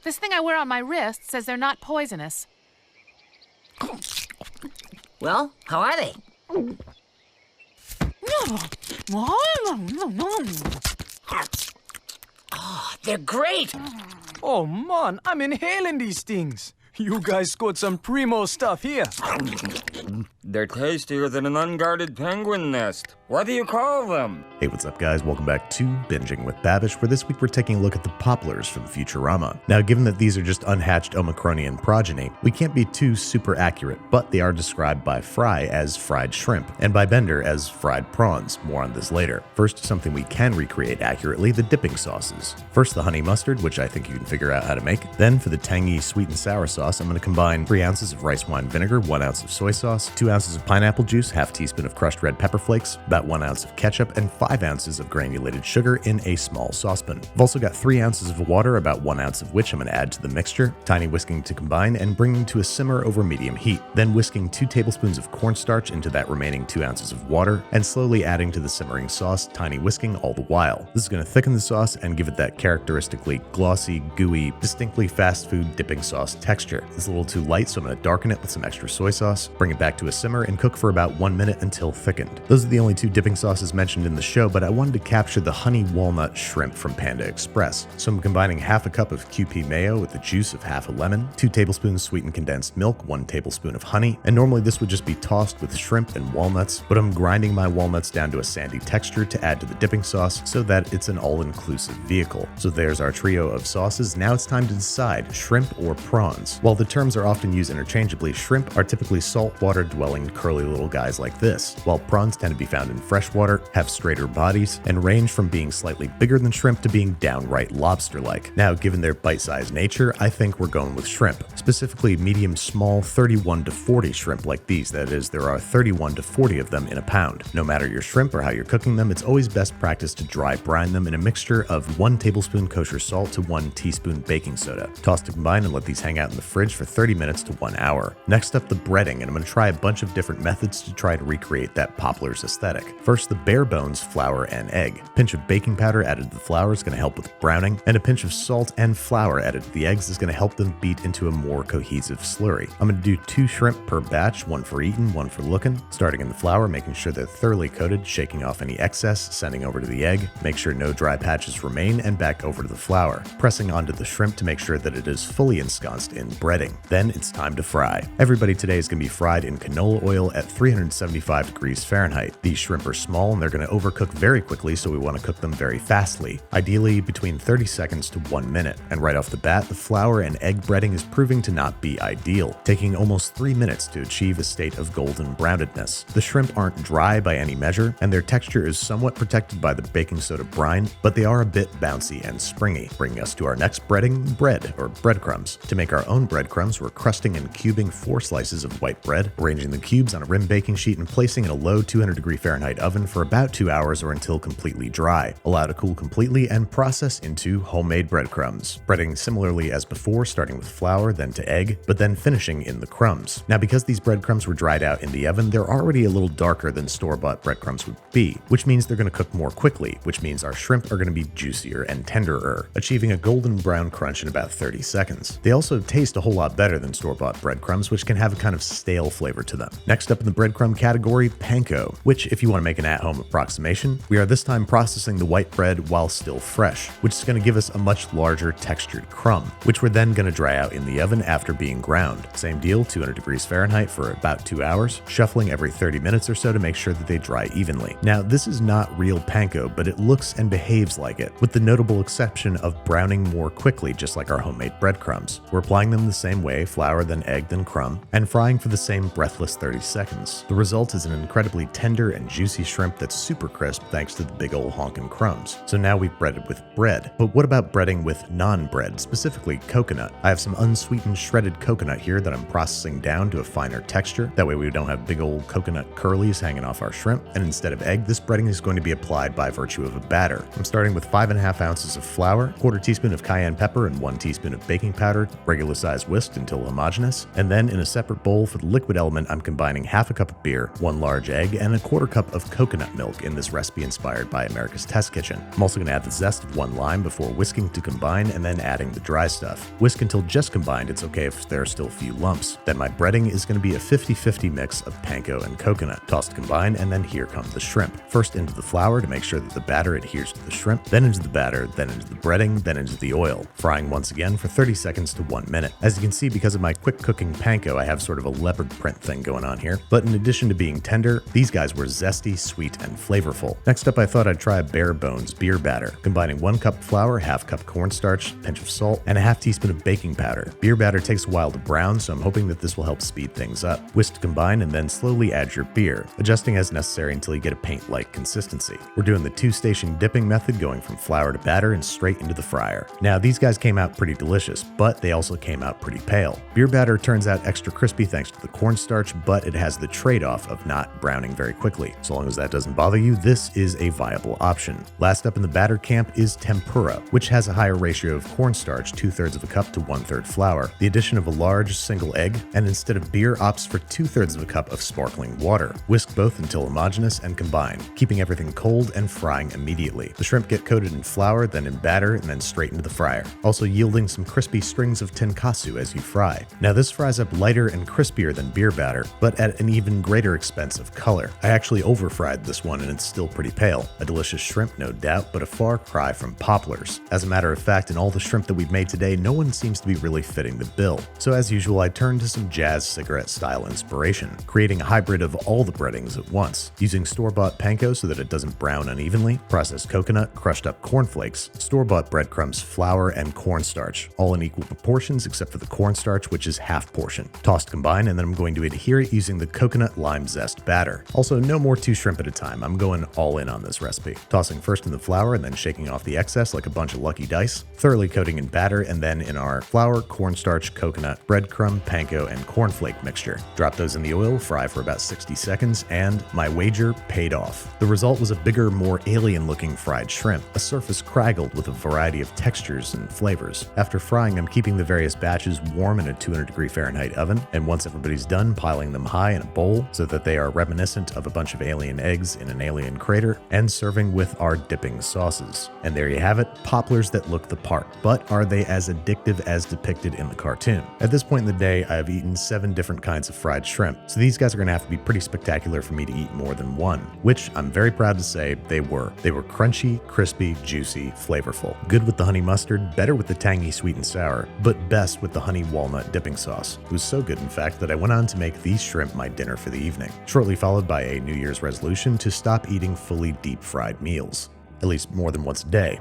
This thing I wear on my wrist says they're not poisonous. Well, how are they? Oh, they're great! Oh man, I'm inhaling these things. You guys scored some primo stuff here. They're tastier than an unguarded penguin nest. What do you call them? Hey, what's up guys? Welcome back to Binging with Babish, where this week we're taking a look at the Popplers from Futurama. Now, given that these are just unhatched Omicronian progeny, we can't be too super accurate, but they are described by Fry as fried shrimp, and by Bender as fried prawns. More on this later. First, something we can recreate accurately, the dipping sauces. First, the honey mustard, which I think you can figure out how to make. Then, for the tangy sweet and sour sauce, I'm going to combine 3 ounces of rice wine vinegar, 1 ounce of soy sauce, 2 ounces of pineapple juice, half teaspoon of crushed red pepper flakes, about 1 ounce of ketchup, and 5 ounces of granulated sugar in a small saucepan. I've also got 3 ounces of water, about 1 ounce of which I'm going to add to the mixture, tiny whisking to combine, and bringing to a simmer over medium heat. Then whisking 2 tablespoons of cornstarch into that remaining 2 ounces of water, and slowly adding to the simmering sauce, tiny whisking all the while. This is going to thicken the sauce and give it that characteristically glossy, gooey, distinctly fast food dipping sauce texture. It's a little too light, so I'm going to darken it with some extra soy sauce, bring it back to a simmer, and cook for about 1 minute until thickened. Those are the only 2 dipping sauces mentioned in the show, but I wanted to capture the honey walnut shrimp from Panda Express. So I'm combining half a cup of QP mayo with the juice of half a lemon, 2 tablespoons sweetened condensed milk, 1 tablespoon of honey, and normally this would just be tossed with shrimp and walnuts, but I'm grinding my walnuts down to a sandy texture to add to the dipping sauce so that it's an all-inclusive vehicle. So there's our trio of sauces. Now it's time to decide, shrimp or prawns. While the terms are often used interchangeably, shrimp are typically saltwater-dwelling curly little guys like this, while prawns tend to be found in freshwater, have straighter bodies, and range from being slightly bigger than shrimp to being downright lobster-like. Now, given their bite-sized nature, I think we're going with shrimp, specifically medium-small 31 to 40 shrimp like these. That is, there are 31 to 40 of them in a pound. No matter your shrimp or how you're cooking them, it's always best practice to dry brine them in a mixture of 1 tablespoon kosher salt to 1 teaspoon baking soda. Toss to combine and let these hang out in the fridge for 30 minutes to 1 hour. Next up, the breading, and I'm going to try a bunch of different methods to try to recreate that Popplers aesthetic. First, the bare bones flour and egg. A pinch of baking powder added to the flour is going to help with browning, and a pinch of salt and flour added to the eggs is going to help them beat into a more cohesive slurry. I'm going to do 2 shrimp per batch, 1 for eating, 1 for looking. Starting in the flour, making sure they're thoroughly coated, shaking off any excess, sending over to the egg. Make sure no dry patches remain, and back over to the flour. Pressing onto the shrimp to make sure that it is fully ensconced in breading. Then it's time to fry. Everybody today is going to be fried in canola oil at 375 degrees Fahrenheit. These shrimp are small and they're going to overcook very quickly, so we want to cook them very fastly, ideally between 30 seconds to 1 minute. And right off the bat, the flour and egg breading is proving to not be ideal, taking almost 3 minutes to achieve a state of golden brownedness. The shrimp aren't dry by any measure, and their texture is somewhat protected by the baking soda brine, but they are a bit bouncy and springy, bringing us to our next breading, bread, or breadcrumbs. To make our own breadcrumbs, we're crusting and cubing 4 slices of white bread, arranging the cubes on a rim baking sheet and placing in a low 200 degree Fahrenheit oven for about 2 hours or until completely dry. Allow to cool completely and process into homemade breadcrumbs. Breading similarly as before, starting with flour, then to egg, but then finishing in the crumbs. Now, because these breadcrumbs were dried out in the oven, they're already a little darker than store-bought breadcrumbs would be, which means they're going to cook more quickly, which means our shrimp are going to be juicier and tenderer, achieving a golden brown crunch in about 30 seconds. They also taste a whole lot better than store-bought breadcrumbs, which can have a kind of stale flavor to them. Next up in the breadcrumb category, panko, which, if you want to make an at-home approximation, we are this time processing the white bread while still fresh, which is going to give us a much larger textured crumb, which we're then going to dry out in the oven after being ground. Same deal, 200 degrees Fahrenheit for about 2 hours, shuffling every 30 minutes or so to make sure that they dry evenly. Now, this is not real panko, but it looks and behaves like it, with the notable exception of browning more quickly, just like our homemade breadcrumbs. We're applying them the same way, flour, then egg, then crumb, and frying for the same breathless 30 seconds. The result is an incredibly tender and juicy shrimp that's super crisp thanks to the big ol' honkin' crumbs. So now we've breaded with bread. But what about breading with non-bread, specifically coconut? I have some unsweetened shredded coconut here that I'm processing down to a finer texture. That way we don't have big old coconut curlies hanging off our shrimp. And instead of egg, this breading is going to be applied by virtue of a batter. I'm starting with 5.5 ounces of flour, 1/4 teaspoon of cayenne pepper, and 1 teaspoon of baking powder, regular size whisked until homogeneous. And then in a separate bowl for the liquid element, I'm combining half a cup of beer, 1 large egg, and a 1/4 cup of coconut milk in this recipe inspired by America's Test Kitchen. I'm also going to add the zest of 1 lime before whisking to combine and then adding the dry stuff. Whisk until just combined, it's okay if there are still a few lumps. Then my breading is going to be a 50-50 mix of panko and coconut. Toss to combine, and then here come the shrimp. First into the flour to make sure that the batter adheres to the shrimp, then into the batter, then into the breading, then into the oil. Frying once again for 30 seconds to 1 minute. As you can see, because of my quick cooking panko, I have sort of a leopard print thing going on here. But in addition to being tender, these guys were zesty, sweet, and flavorful. Next up, I thought I'd try a bare bones beer batter, combining 1 cup flour, ½ cup cornstarch, pinch of salt, and a ½ teaspoon of baking powder. Beer batter takes a while to brown, so I'm hoping that this will help speed things up. Whisk to combine and then slowly add your beer, adjusting as necessary until you get a paint-like consistency. We're doing the 2-station dipping method, going from flour to batter and straight into the fryer. Now, these guys came out pretty delicious, but they also came out pretty pale. Beer batter turns out extra crispy thanks to the cornstarch, but it has the trade-off of not browning very quickly. So long as that doesn't bother you, this is a viable option. Last up in the batter camp is tempura, which has a higher ratio of cornstarch, 2/3 of a cup to 1/3 flour, the addition of a large single egg, and instead of beer opts for 2/3 of a cup of sparkling water. Whisk both until homogeneous and combine, keeping everything cold and frying immediately. The shrimp get coated in flour, then in batter, and then straight into the fryer, also yielding some crispy strings of tenkatsu as you fry. Now this fries up lighter and crispier than beer batter, but at an even greater expense of color. I actually over-fried this one and it's still pretty pale. A delicious shrimp, no doubt, but a far cry from Popplers. As a matter of fact, in all the shrimp that we've made today, no one seems to be really fitting the bill. So as usual, I turned to some jazz cigarette style inspiration, creating a hybrid of all the breadings at once, using store-bought panko so that it doesn't brown unevenly, processed coconut, crushed up cornflakes, store-bought breadcrumbs, flour, and cornstarch, all in equal proportions except for the cornstarch, which is half portion. Tossed combine, and then I'm going to adhere it using the coconut lime zest batter. Also, no more 2 shrimp at a time. I'm going all in on this recipe. Tossing first in the flour and then shaking off the excess like a bunch of lucky dice, thoroughly coating in batter, and then in our flour, cornstarch, coconut, breadcrumb, panko, and cornflake mixture. Drop those in the oil, fry for about 60 seconds, and my wager paid off. The result was a bigger, more alien-looking fried shrimp, a surface craggled with a variety of textures and flavors. After frying, I'm keeping the various batches warm in a 200-degree Fahrenheit oven, and once everybody's done, piling them high in a bowl so that they are reminiscent of a bunch of alien eggs in an alien crater, and serving with our dipping sauces. And there you have it, Popplers that look the part, but are they as addictive as depicted in the cartoon? At this point in the day, I have eaten 7 different kinds of fried shrimp, so these guys are going to have to be pretty spectacular for me to eat more than one, which I'm very proud to say they were. They were crunchy, crispy, juicy, flavorful. Good with the honey mustard, better with the tangy sweet and sour, but best with the honey walnut dipping sauce. It was so good, in fact, that I went on to make these shrimp my dinner for the evening, shortly followed by a New Year's resolution to stop eating fully deep-fried meals, at least more than once a day.